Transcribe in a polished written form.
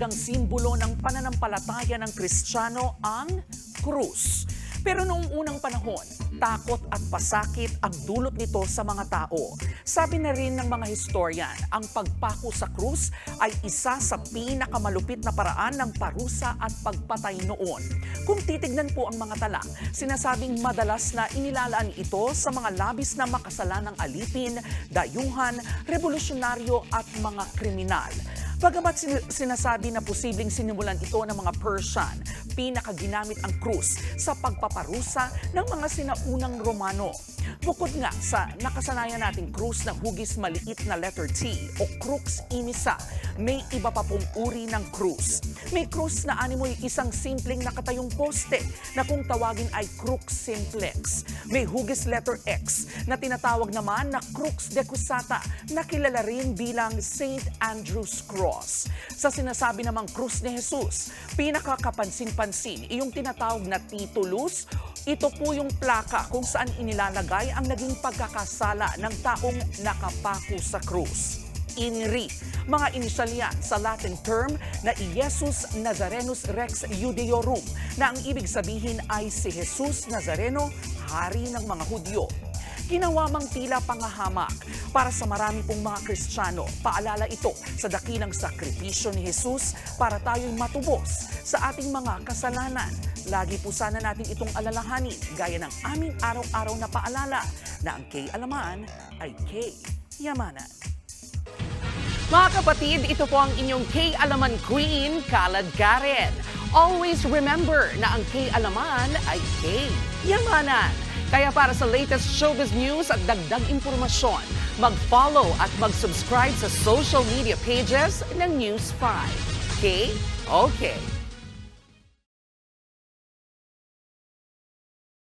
mahalagang simbolo ng pananampalataya ng Kristiyano ang krus. Pero noong unang panahon, takot at pasakit ang dulot nito sa mga tao. Sabi na rin ng mga historian, ang pagpako sa krus ay isa sa pinakamalupit na paraan ng parusa at pagpatay noon. Kung titignan po ang mga tala, sinasabing madalas na inilalaan ito sa mga labis na makasalanang alipin, dayuhan, revolusyonaryo at mga kriminal. Bagamat sinasabi na posibleng sinimulan ito ng mga Persian, pinakaginamit ang krus sa pagpaparusa ng mga sinaunang Romano. Bukod nga sa nakasanayan nating krus na hugis maliit na letter T o crux imisa, may iba pa pong uri ng krus. May krus na animoy isang simpleng nakatayong poste na kung tawagin ay crux simplex. May hugis letter X na tinatawag naman na crux decusata na kilala rin bilang St. Andrew's Cross. Sa sinasabi namang krus ni Jesus, pinakakapansin-pansin iyong tinatawag na titulus. Ito po yung plaka kung saan inilalagay ang naging pagkakasala ng taong nakapako sa krus. INRI, mga inisyal yan sa Latin term na Iesus Nazarenus Rex Judeorum, na ang ibig sabihin ay si Jesus Nazareno, hari ng mga Hudyo. Ginawamang tila pangahamak para sa marami pong mga Kristiyano. Paalala ito sa dakilang sakripisyo ni Jesus para tayo'y matubos sa ating mga kasalanan. Lagi po sana natin itong alalahanin gaya ng aming araw-araw na paalala na ang K-Alaman ay K-Yamanan. Mga kapatid, ito po ang inyong K-Alaman Queen, Kalad Karen. Always remember na ang K-Alaman ay K-Yamanan. Kaya para sa latest showbiz news at dagdag impormasyon, mag-follow at mag-subscribe sa social media pages ng News 5. Okay?